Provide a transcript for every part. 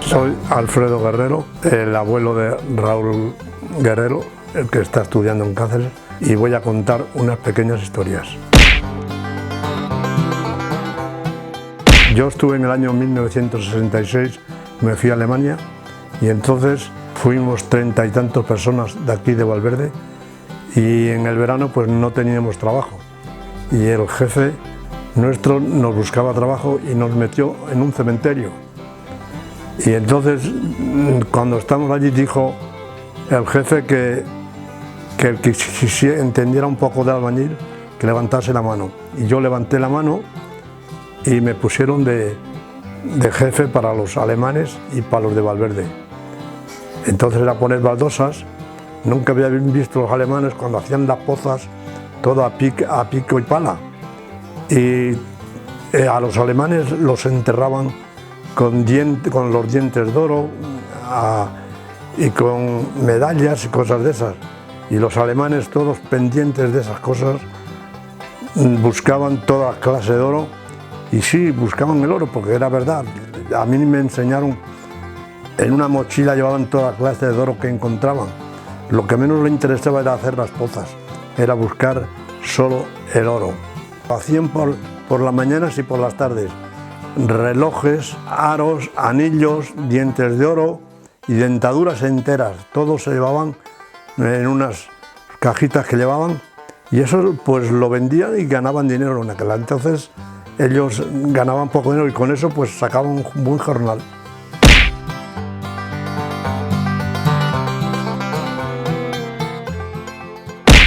Soy Alfredo Guerrero, el abuelo de Raúl Guerrero, el que está estudiando en Cáceres, y voy a contar unas pequeñas historias. Yo estuve en el año 1966, me fui a Alemania y entonces fuimos 30 y tantos personas de aquí de Valverde y en el verano pues no teníamos trabajo y el jefe nuestro nos buscaba trabajo y nos metió en un cementerio. Y entonces cuando estamos allí dijo el jefe que el que entendiera un poco de albañil que levantase la mano, y yo levanté la mano y me pusieron de jefe para los alemanes y para los de Valverde. Entonces era poner baldosas. Nunca había visto los alemanes cuando hacían las pozas todo a pico y pala, y a los alemanes los enterraban con los dientes de oro y con medallas y cosas de esas, y los alemanes todos pendientes de esas cosas buscaban toda clase de oro. Y sí, buscaban el oro porque era verdad. A mí me enseñaron, en una mochila llevaban toda clase de oro que encontraban. Lo que menos les interesaba era hacer las pozas, era buscar solo el oro. Lo hacían por las mañanas y por las tardes. Relojes, aros, anillos, dientes de oro y dentaduras enteras. Todos se llevaban en unas cajitas que llevaban, y eso pues lo vendían y ganaban dinero en aquel entonces. Ellos ganaban poco dinero y con eso pues sacaban un buen jornal.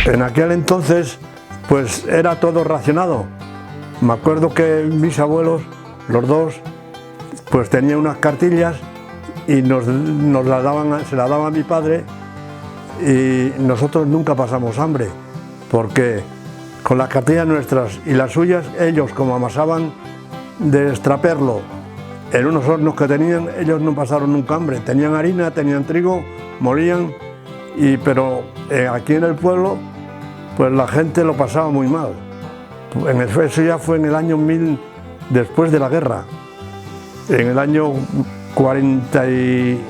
En aquel entonces pues era todo racionado. Me acuerdo que mis abuelos, los dos, pues tenían unas cartillas y nos las daban, se las daba a mi padre, y nosotros nunca pasamos hambre porque con las cartillas nuestras y las suyas, ellos como amasaban de extraperlo en unos hornos que tenían, ellos no pasaron nunca hambre. Tenían harina, tenían trigo, molían, pero aquí en el pueblo pues la gente lo pasaba muy mal. Eso ya fue en el año 1000, después de la guerra, en el año 40 y...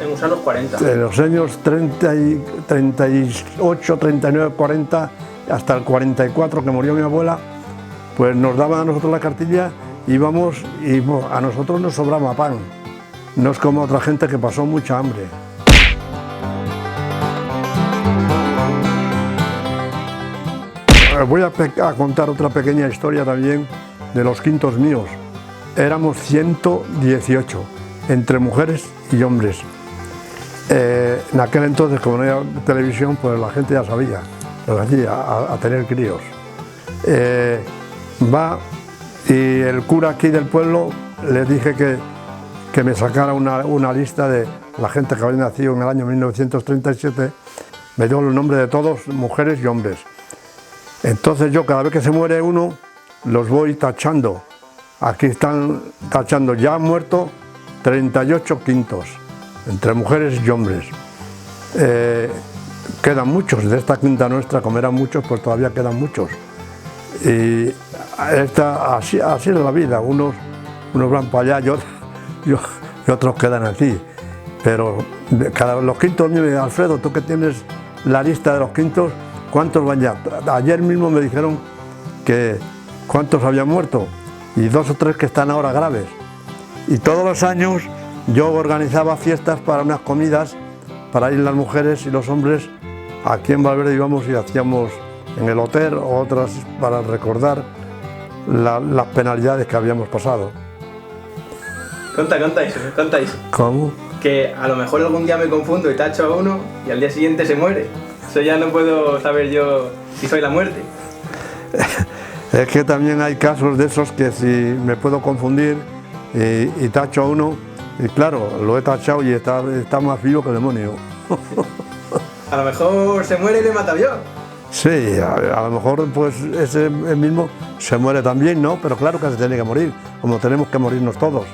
En los años 40. En los años 38, 39, 40... hasta el 44 que murió mi abuela, pues nos daban a nosotros la cartilla, íbamos y a nosotros nos sobraba pan. No es como otra gente que pasó mucha hambre. Voy a contar otra pequeña historia también de los quintos míos. Éramos 118, entre mujeres y hombres. En aquel entonces, como no había televisión, pues la gente ya sabía a tener críos. Y el cura aquí del pueblo le dije que me sacara una lista de la gente que había nacido en el año 1937, me dio el nombre de todos, mujeres y hombres. Entonces yo cada vez que se muere uno, los voy tachando. Aquí están tachando, ya han muerto 38 quintos, entre mujeres y hombres. Quedan muchos de esta quinta nuestra, como eran muchos, pues todavía quedan muchos. Y así es la vida, unos van para allá y otros quedan aquí. Pero los quintos, mire, Alfredo, tú que tienes la lista de los quintos, ¿cuántos van ya? Ayer mismo me dijeron que cuántos habían muerto, y 2 o 3 que están ahora graves. Y todos los años yo organizaba fiestas para unas comidas, para ir las mujeres y los hombres. Aquí en Valverde íbamos y hacíamos en el hotel otras para recordar las penalidades que habíamos pasado. Contáis. ¿Cómo? Que a lo mejor algún día me confundo y tacho a uno y al día siguiente se muere. Eso ya no puedo saber yo si soy la muerte. Es que también hay casos de esos que si me puedo confundir y tacho a uno, y claro, lo he tachado y está más vivo que el demonio. A lo mejor se muere y le he matado yo. Sí, a lo mejor pues ese mismo se muere también, ¿no? Pero claro que se tiene que morir, como tenemos que morirnos todos.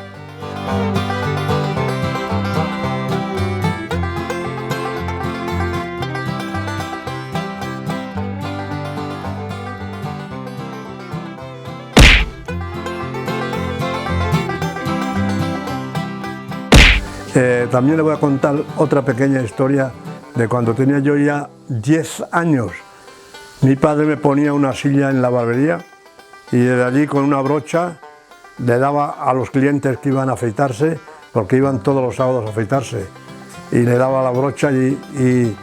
También le voy a contar otra pequeña historia de cuando tenía yo ya 10 años. Mi padre me ponía una silla en la barbería y desde allí con una brocha le daba a los clientes que iban a afeitarse, porque iban todos los sábados a afeitarse, y le daba la brocha y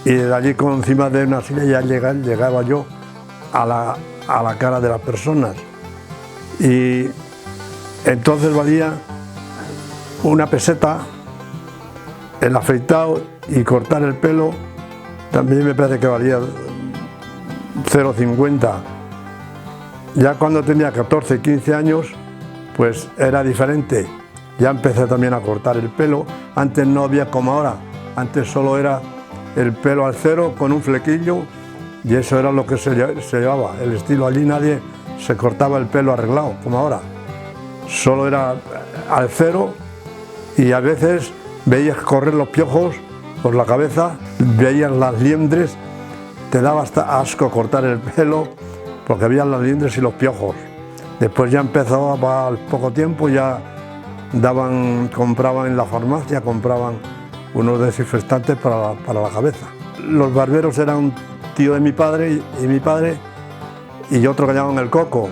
desde allí con encima de una silla ya llegaba yo a la cara de las personas. Y entonces valía una peseta el afeitado y cortar el pelo, también me parece que valía 0,50. Ya cuando tenía 14, 15 años, pues era diferente. Ya empecé también a cortar el pelo. Antes no había como ahora, antes solo era el pelo al cero con un flequillo y eso era lo que se llevaba, el estilo. Allí nadie se cortaba el pelo arreglado como ahora, solo era al cero y a veces veías correr los piojos por la cabeza, veías las liendres, te daba hasta asco cortar el pelo porque había las liendres y los piojos. Después ya empezó, al poco tiempo ya compraban en la farmacia, compraban unos desinfectantes para la cabeza. Los barberos eran un tío de mi padre y mi padre y otro que llamaban el Coco.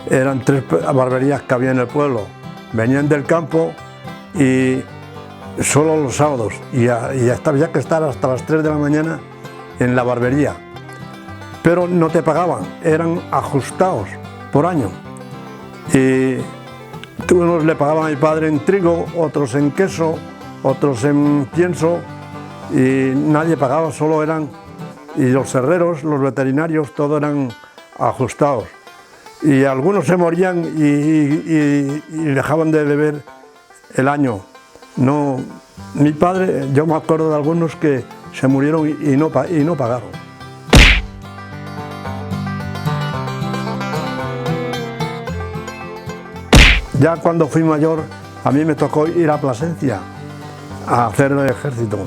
Eran 3 barberías que había en el pueblo. Venían del campo y solo los sábados y había que estar hasta las 3 de la mañana en la barbería. Pero no te pagaban, eran ajustados por año. Y unos le pagaban a mi padre en trigo, otros en queso, otros en pienso y nadie pagaba, solo eran, y los herreros, los veterinarios, todos eran ajustados. Y algunos se morían y dejaban de beber el año. No, mi padre, yo me acuerdo de algunos que se murieron y no pagaron. Ya cuando fui mayor, a mí me tocó ir a Plasencia a hacer el ejército.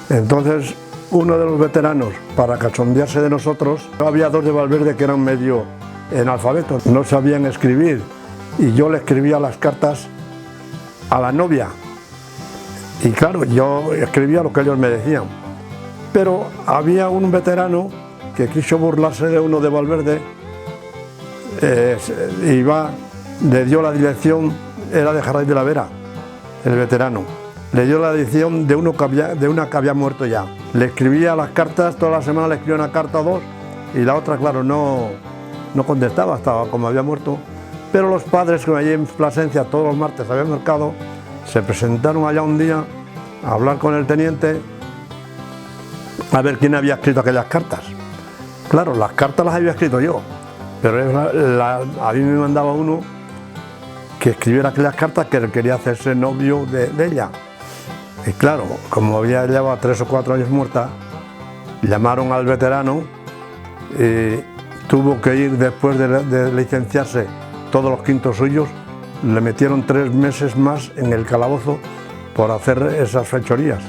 Entonces, uno de los veteranos, para cachondearse de nosotros, había 2 de Valverde que eran medio analfabetos, no sabían escribir, y yo le escribía las cartas a la novia. Y claro, yo escribía lo que ellos me decían. Pero había un veterano que quiso burlarse de uno de Valverde, le dio la dirección, era de Jarray de la Vera, el veterano. Le dio la dirección de una que había muerto ya. Le escribía las cartas, toda la semana le escribía una carta o 2, y la otra, claro, no contestaba, estaba como había muerto. Pero los padres, que allí en Plasencia todos los martes había mercado, se presentaron allá un día a hablar con el teniente a ver quién había escrito aquellas cartas. Claro, las cartas las había escrito yo, pero a mí me mandaba uno que escribiera aquellas cartas que él quería hacerse novio de ella. Y claro, como había llevado 3 o 4 años muerta, llamaron al veterano y tuvo que ir después de licenciarse todos los quintos suyos, le metieron 3 meses más en el calabozo por hacer esas fechorías.